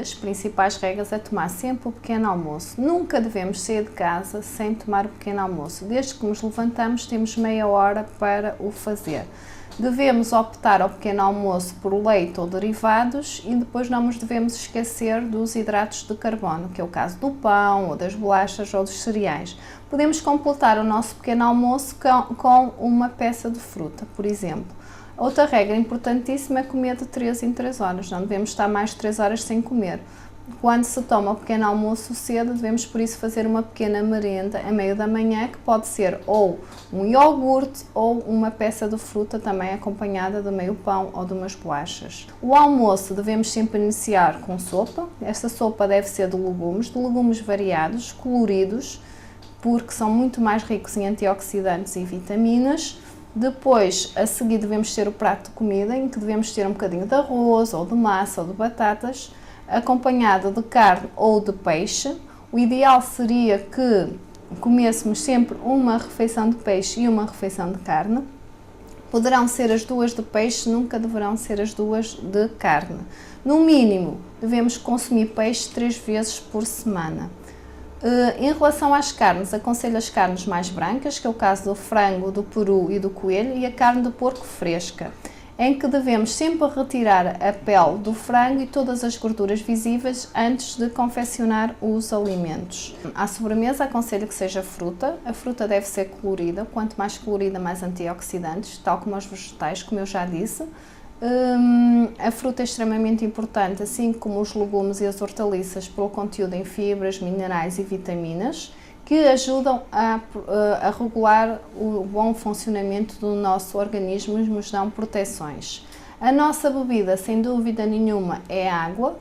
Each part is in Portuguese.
das principais regras é tomar sempre o pequeno almoço. Nunca devemos sair de casa sem tomar o pequeno almoço. Desde que nos levantamos, temos meia hora para o fazer. Devemos optar ao pequeno almoço por leite ou derivados e depois não nos devemos esquecer dos hidratos de carbono, que é o caso do pão, ou das bolachas ou dos cereais. Podemos completar o nosso pequeno almoço com uma peça de fruta, por exemplo. Outra regra importantíssima é comer de 3 em 3 horas, não devemos estar mais de 3 horas sem comer. Quando se toma o pequeno almoço cedo, devemos por isso fazer uma pequena merenda a meio da manhã, que pode ser ou um iogurte ou uma peça de fruta também acompanhada de meio pão ou de umas bolachas. O almoço devemos sempre iniciar com sopa. Esta sopa deve ser de legumes variados, coloridos, porque são muito mais ricos em antioxidantes e vitaminas. Depois, a seguir, devemos ter o prato de comida, em que devemos ter um bocadinho de arroz, ou de massa, ou de batatas, acompanhado de carne ou de peixe. O ideal seria que comêssemos sempre uma refeição de peixe e uma refeição de carne. Poderão ser as duas de peixe, nunca deverão ser as duas de carne. No mínimo, devemos consumir peixe 3 vezes por semana. Em relação às carnes, aconselho as carnes mais brancas, que é o caso do frango, do peru e do coelho, e a carne de porco fresca, em que devemos sempre retirar a pele do frango e todas as gorduras visíveis antes de confeccionar os alimentos. À sobremesa, aconselho que seja fruta. A fruta deve ser colorida, quanto mais colorida, mais antioxidantes, tal como os vegetais, como eu já disse. A fruta é extremamente importante, assim como os legumes e as hortaliças, pelo conteúdo em fibras, minerais e vitaminas, que ajudam a regular o bom funcionamento do nosso organismo e nos dão proteções. A nossa bebida, sem dúvida nenhuma, é água.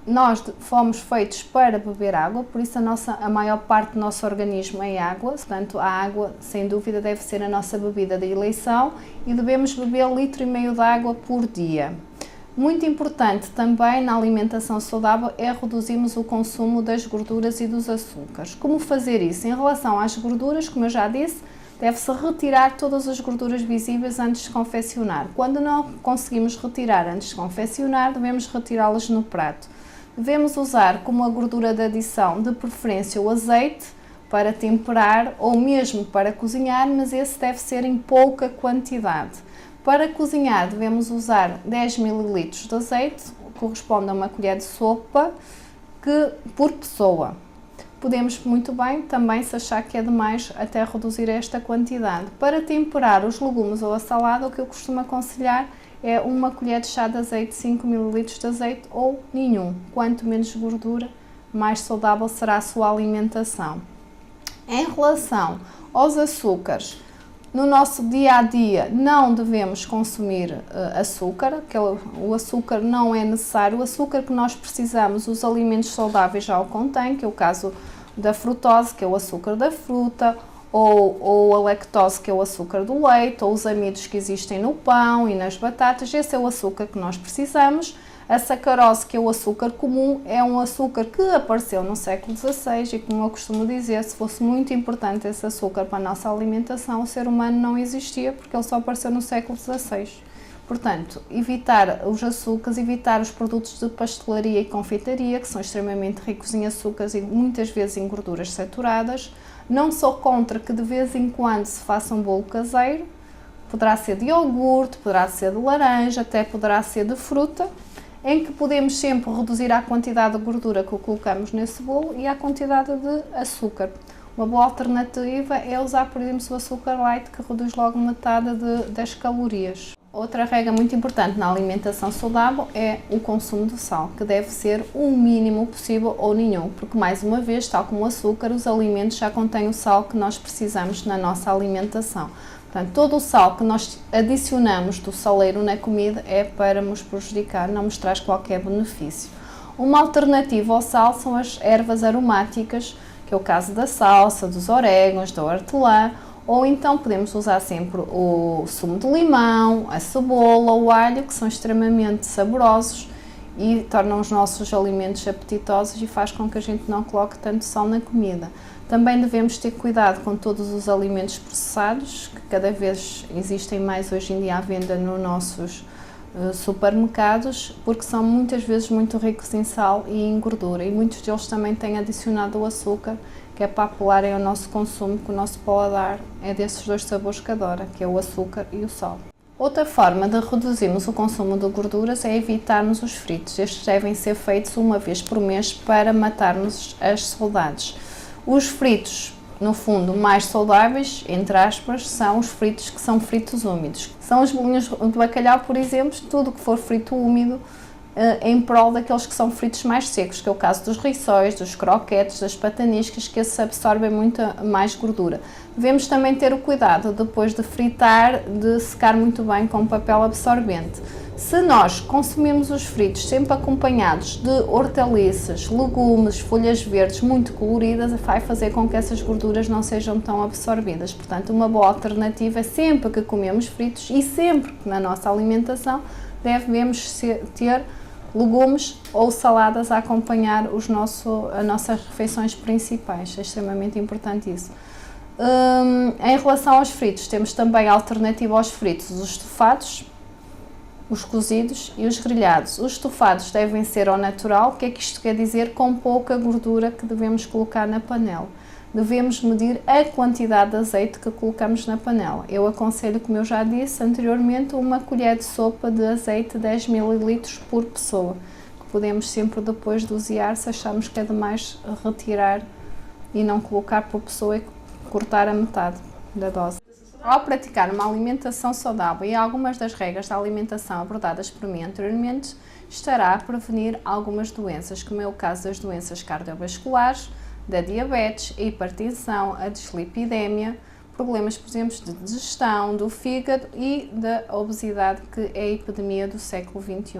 Nós fomos feitos para beber água, por isso a maior parte do nosso organismo é água, portanto a água, sem dúvida, deve ser a nossa bebida de eleição e devemos beber 1,5 litros de água por dia. Muito importante também na alimentação saudável é reduzirmos o consumo das gorduras e dos açúcares. Como fazer isso? Em relação às gorduras, como eu já disse, deve-se retirar todas as gorduras visíveis antes de confeccionar. Quando não conseguimos retirar antes de confeccionar, devemos retirá-las no prato. Devemos usar como a gordura de adição, de preferência, o azeite para temperar ou mesmo para cozinhar, mas esse deve ser em pouca quantidade. Para cozinhar, devemos usar 10 ml de azeite, corresponde a uma colher de sopa por pessoa. Podemos muito bem, também, se achar que é demais, até reduzir esta quantidade. Para temperar os legumes ou a salada, o que eu costumo aconselhar é uma colher de chá de azeite, 5 ml de azeite ou nenhum. Quanto menos gordura, mais saudável será a sua alimentação. Em relação aos açúcares, no nosso dia a dia não devemos consumir açúcar, que o açúcar não é necessário. O açúcar que nós precisamos, os alimentos saudáveis já o contêm, que é o caso da frutose, que é o açúcar da fruta, ou a lactose, que é o açúcar do leite, ou os amidos que existem no pão e nas batatas. Esse é o açúcar que nós precisamos. A sacarose, que é o açúcar comum, é um açúcar que apareceu no século XVI e, como eu costumo dizer, se fosse muito importante esse açúcar para a nossa alimentação, o ser humano não existia, porque ele só apareceu no século XVI. Portanto, evitar os açúcares, evitar os produtos de pastelaria e confeitaria, que são extremamente ricos em açúcares e muitas vezes em gorduras saturadas. Não sou contra que de vez em quando se faça um bolo caseiro, poderá ser de iogurte, poderá ser de laranja, até poderá ser de fruta, em que podemos sempre reduzir a quantidade de gordura que colocamos nesse bolo e a quantidade de açúcar. Uma boa alternativa é usar, por exemplo, o açúcar light, que reduz logo metade das calorias. Outra regra muito importante na alimentação saudável é o consumo de sal, que deve ser o mínimo possível ou nenhum, porque, mais uma vez, tal como o açúcar, os alimentos já contêm o sal que nós precisamos na nossa alimentação. Portanto, todo o sal que nós adicionamos do saleiro na comida é para nos prejudicar, não nos traz qualquer benefício. Uma alternativa ao sal são as ervas aromáticas, que é o caso da salsa, dos orégãos, da hortelã, ou então podemos usar sempre o sumo de limão, a cebola, o alho, que são extremamente saborosos e tornam os nossos alimentos apetitosos e faz com que a gente não coloque tanto sal na comida. Também devemos ter cuidado com todos os alimentos processados, que cada vez existem mais hoje em dia à venda nos nossos supermercados, porque são muitas vezes muito ricos em sal e em gordura, e muitos deles também têm adicionado o açúcar, que é para apelarem ao nosso consumo, que o nosso paladar é desses dois sabores que adora, que é o açúcar e o sal. Outra forma de reduzirmos o consumo de gorduras é evitarmos os fritos. Estes devem ser feitos uma vez por mês para matarmos as saudades. Os fritos, no fundo, mais saudáveis, entre aspas, são os fritos que são fritos úmidos. São as bolinhas de bacalhau, por exemplo, tudo que for frito úmido, em prol daqueles que são fritos mais secos, que é o caso dos rissóis, dos croquetes, das pataniscas, que esses absorvem muita mais gordura. Devemos também ter o cuidado, depois de fritar, de secar muito bem com papel absorvente. Se nós consumirmos os fritos sempre acompanhados de hortaliças, legumes, folhas verdes muito coloridas, vai fazer com que essas gorduras não sejam tão absorvidas. Portanto, uma boa alternativa é sempre que comemos fritos e sempre que na nossa alimentação devemos ter legumes ou saladas a acompanhar as nossas refeições principais. É extremamente importante isso. Em relação aos fritos, temos também a alternativa aos fritos, os estofados, os cozidos e os grelhados. Os estofados devem ser ao natural. O que é que isto quer dizer? Com pouca gordura que devemos colocar na panela. Devemos medir a quantidade de azeite que colocamos na panela. Eu aconselho, como eu já disse anteriormente, uma colher de sopa de azeite 10 ml por pessoa, que podemos sempre depois dosear se acharmos que é demais retirar e não colocar por pessoa e cortar a metade da dose. Ao praticar uma alimentação saudável e algumas das regras da alimentação abordadas por mim anteriormente, estará a prevenir algumas doenças, como é o caso das doenças cardiovasculares, da diabetes, a hipertensão, a dislipidemia, problemas, por exemplo, de digestão, do fígado e da obesidade, que é a epidemia do século XXI.